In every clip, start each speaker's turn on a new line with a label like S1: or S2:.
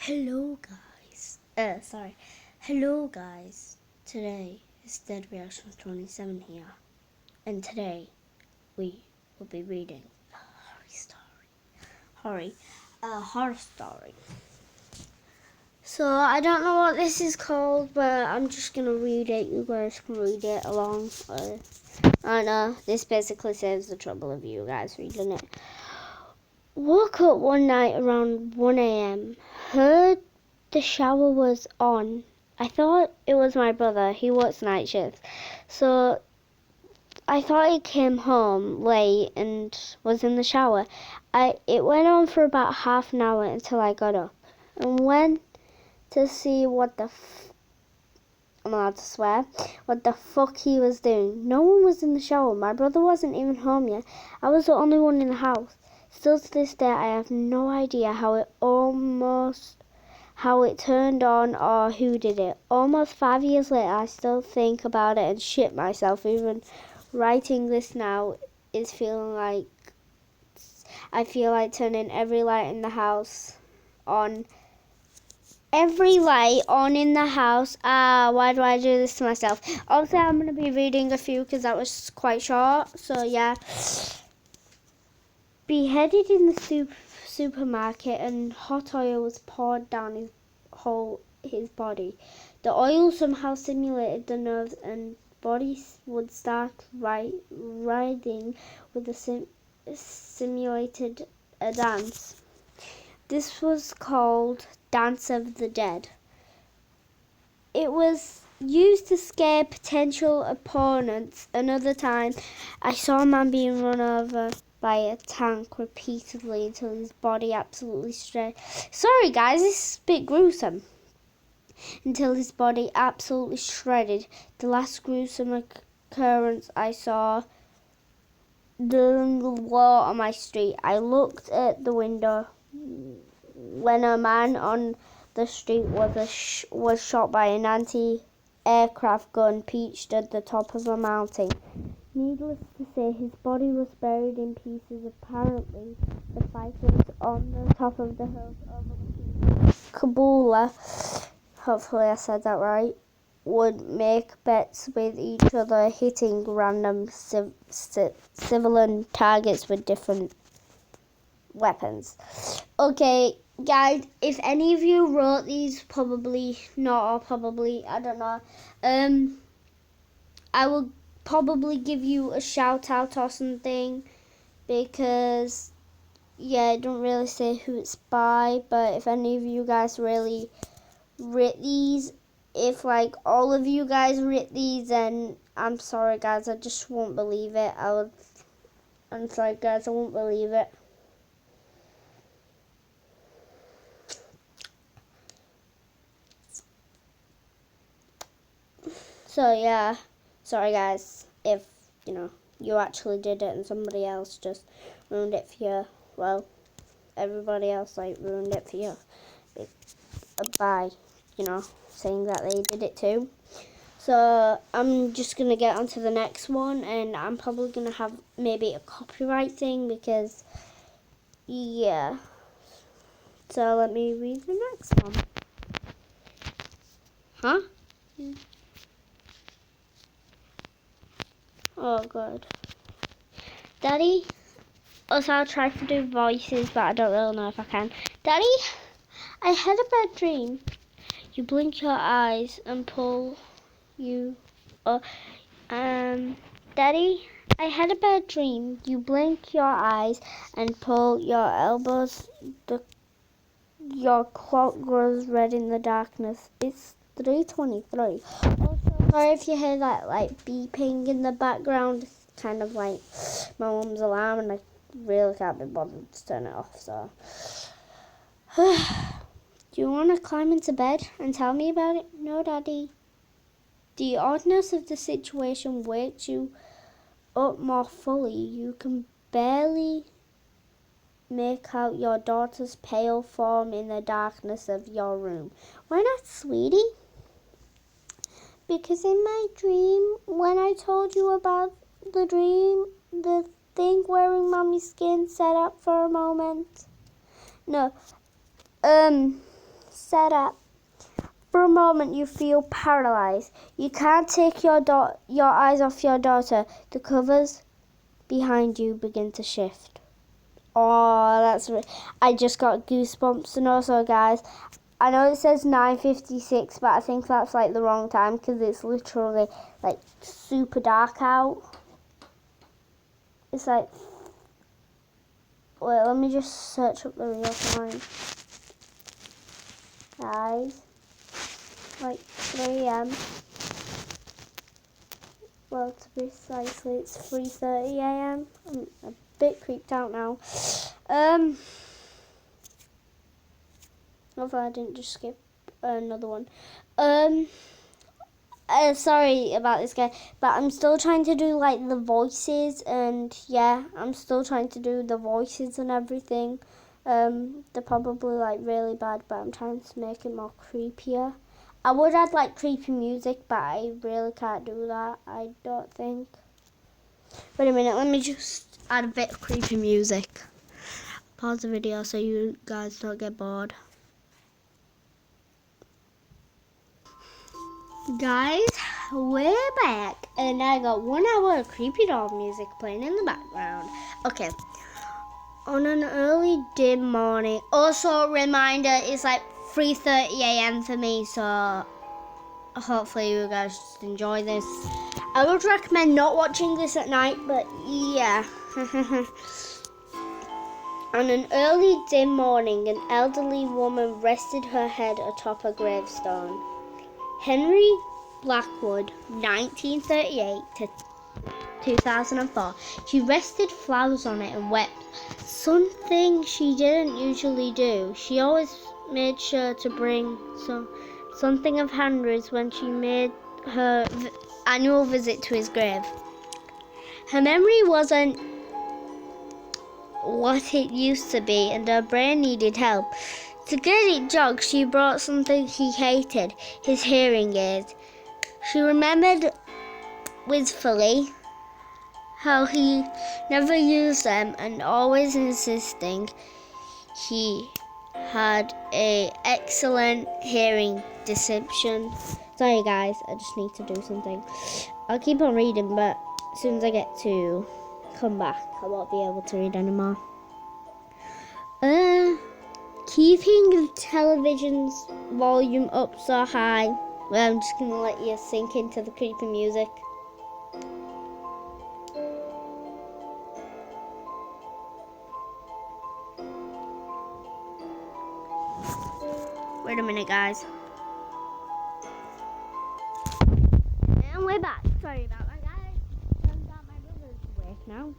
S1: Hello guys. Hello guys. Today is Dead Reactions 27 here. And today we will be reading a horror story. So I don't know what this is called, but I'm just gonna read it. You guys can read it along. This basically saves the trouble of you guys reading it. Woke up one night around 1 a.m. Heard the shower was on. I thought it was my brother. He works night shifts. So I thought he came home late and was in the shower. It went on for about half an hour until I got up and went to see I'm allowed to swear, what the fuck he was doing. No one was in the shower. My brother wasn't even home yet. I was the only one in the house. Still to this day, I have no idea how it turned on or who did it. Almost 5 years later, I still think about it and shit myself. Even writing this now is I feel like turning every light in the house on. Every light on in the house. Why do I do this to myself? Also, I'm going to be reading a few because that was quite short. So, yeah. Beheaded in the supermarket and hot oil was poured down his body. The oil somehow stimulated the nerves and body would start writhing with the simulated a dance. This was called Dance of the Dead. It was used to scare potential opponents. Another time, I saw a man being run over by a tank repeatedly until his body absolutely shredded. Sorry guys, this is a bit gruesome. Until his body absolutely shredded. The last gruesome occurrence I saw during the war on my street. I looked at the window when a man on the street was shot by an anti-aircraft gun perched at the top of a mountain. Needless to say, his body was buried in pieces. Apparently, the fighters on the top of the hills overlooking Kabul, hopefully I said that right, would make bets with each other, hitting random civilian targets with different weapons. Okay, guys, if any of you wrote these, probably not, or probably, I don't know, I will probably give you a shout out or something, because yeah, it don't really say who it's by. But if any of you guys really writ these, if like all of you guys writ these, then I'm sorry guys, I just won't believe it. I'm sorry guys, I won't believe it. So yeah, sorry guys if you actually did it and somebody else just ruined it for you. Well, everybody else ruined it for you by saying that they did it too. So I'm just gonna get on to the next one, and I'm probably gonna have maybe a copyright thing because yeah. So let me read the next one. Huh? Oh god. Daddy, also I'll try to do voices, but I don't really know if I can. Daddy, I had a bad dream. You blink your eyes and pull you. Daddy, I had a bad dream. You blink your eyes and pull your elbows. Your clock grows red in the darkness. It's 3:23. Also, sorry if you hear that beeping in the background. It's kind of like my mum's alarm, and I really can't be bothered to turn it off. So, do you want to climb into bed and tell me about it? No, Daddy. The oddness of the situation wakes you up more fully. You can barely make out your daughter's pale form in the darkness of your room. Why not, sweetie? Because in my dream, when I told you about the dream, the thing wearing mommy's skin sat up for a moment. No, set up. For a moment, you feel paralyzed. You can't take your eyes off your daughter. The covers behind you begin to shift. Oh, I just got goosebumps. And also, guys, I know it says 9:56, but I think that's like the wrong time because it's literally like super dark out. It's like, wait, let me just search up the real time. Guys, like 3 a.m. Well, to be precisely, it's 3:30 a.m. I'm a bit creeped out now. Hopefully I didn't just skip another one. Sorry about this, guy, but I'm still trying to do like the voices, and yeah, I'm still trying to do the voices and everything. They're probably like really bad, but I'm trying to make it more creepier. I would add like creepy music, but I really can't do that, I don't think. Wait a minute, let me just add a bit of creepy music. Pause the video so you guys don't get bored. Guys, we're back, and I got 1 hour of creepy doll music playing in the background. Okay, on an early dim morning. Also, a reminder, it's like 3:30 a.m. for me, so hopefully you guys just enjoy this. I would recommend not watching this at night, but yeah. On an early dim morning, an elderly woman rested her head atop a gravestone. Henry Blackwood, 1938 to 2004. She rested flowers on it and wept. Something she didn't usually do. She always made sure to bring something of Henry's when she made her annual visit to his grave. Her memory wasn't what it used to be, and her brain needed help. To get it jogged, she brought something he hated, his hearing aids. She remembered wistfully how he never used them, and always insisting he had an excellent hearing deception. Sorry guys, I just need to do something. I'll keep on reading, but as soon as I get to come back, I won't be able to read anymore. Keeping the television's volume up so high. Well, I'm just gonna let you sink into the creepy music. Wait a minute, guys. And we're back. Sorry about that, guys. Turns out my brother's awake now.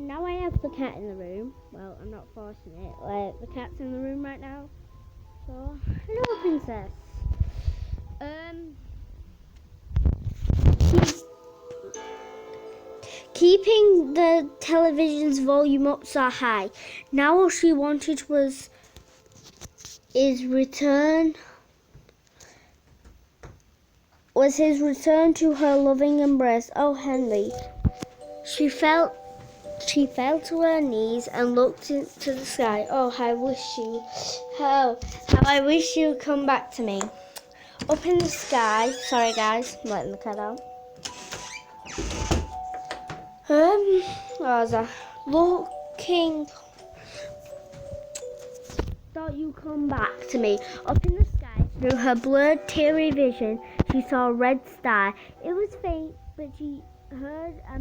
S1: Now I have the cat in the room. Well, I'm not forcing it. Like, the cat's in the room right now. So, hello, princess. Keeping the television's volume up so high. Now all she wanted was his return to her loving embrace. Oh, Henry. She fell to her knees and looked into the sky. Oh, how I wish you'd come back to me. Up in the sky. Sorry, guys, I'm letting the cat out. Looking. Thought you'd come back to me. Up in the sky, through her blurred, teary vision, she saw a red star. It was faint, but she heard a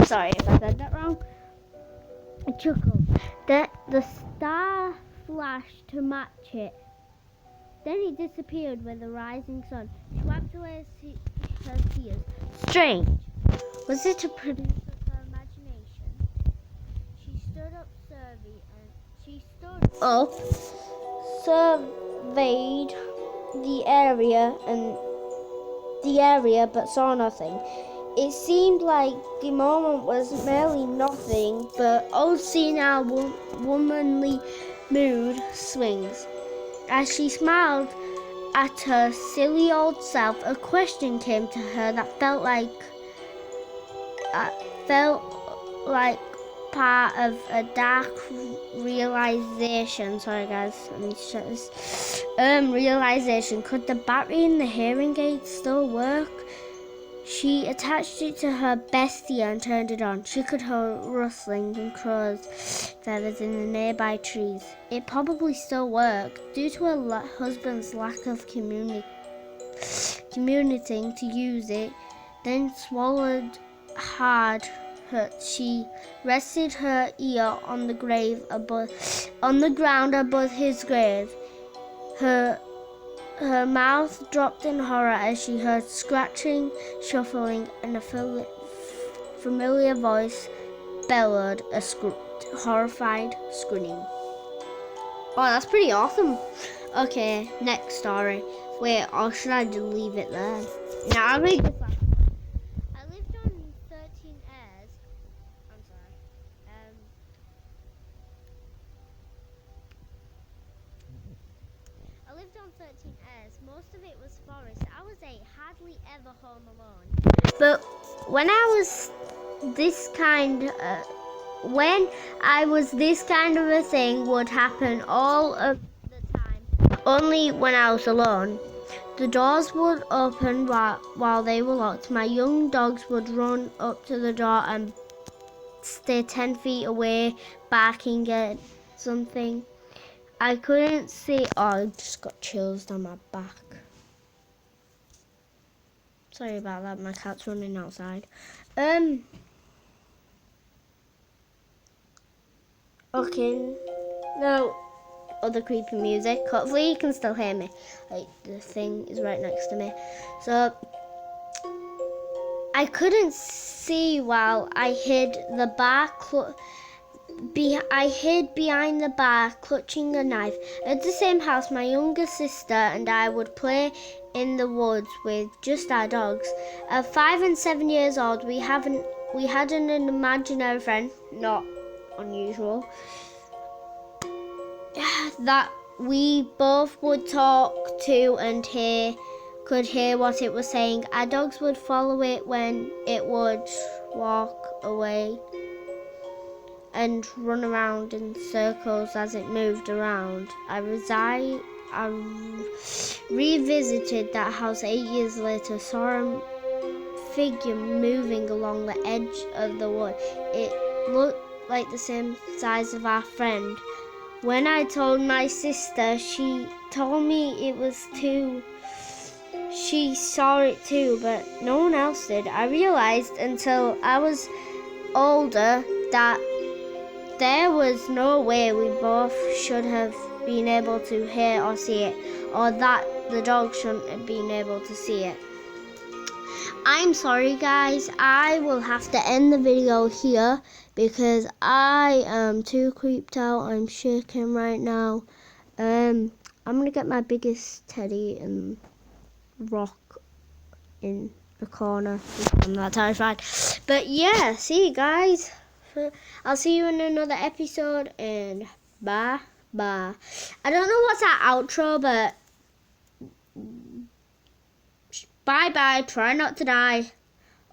S1: sorry if I said that wrong. A chuckle. The star flashed to match it. Then it disappeared with the rising sun. She wiped away her tears. Strange. Was it a produce of her imagination? She stood up, surveyed the area, but saw nothing. It seemed like the moment was merely nothing, but old senile womanly mood swings. As she smiled at her silly old self, a question came to her that felt like part of a dark realization. Sorry guys, I need to check this. Realization. Could the battery in the hearing aid still work? She attached it to her bestie and turned it on. She could hear rustling and crows' feathers in the nearby trees. It probably still worked. Due to her husband's lack of communicating to use it, then swallowed hard. She rested her ear on the ground above his grave. Her mouth dropped in horror as she heard scratching, shuffling, and a familiar voice bellowed a horrified scream. Oh, that's pretty awesome. Okay, next story. Wait, or should I just leave it there? No, I'll read this last one. I lived on 13 airs. I'm sorry. I lived on 13 airs. Most of it was forest. I was 8, hardly ever home alone. But when I was this kind of a thing would happen all of the time, only when I was alone. The doors would open while they were locked. My young dogs would run up to the door and stay 10 feet away, barking at something. I couldn't see. Oh, I just got chills down my back. Sorry about that. My cat's running outside. Okay. No other creepy music. Hopefully you can still hear me. Like, the thing is right next to me. So I couldn't see while I hid the bar. I hid behind the bar, clutching a knife. At the same house, my younger sister and I would play in the woods with just our dogs. At 5 and 7 years old, we had an imaginary friend, not unusual, that we both would talk to and could hear what it was saying. Our dogs would follow it when it would walk away and run around in circles as it moved around. I revisited that house 8 years later, saw a figure moving along the edge of the wood. It looked like the same size of our friend. When I told my sister, she told me it was too. She saw it too, but no one else did. I realized until I was older that there was no way we both should have been able to hear or see it, or that the dog shouldn't have been able to see it. I'm sorry guys, I will have to end the video here because I am too creeped out. I'm shaking right now. I'm gonna get my biggest teddy and rock in the corner. I'm not terrified. But yeah, see you guys. I'll see you in another episode, and bye. I don't know what's our outro, but bye. Try not to die,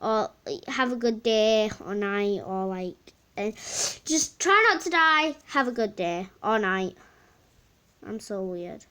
S1: or have a good day or night, or just try not to die. Have a good day or night. I'm so weird.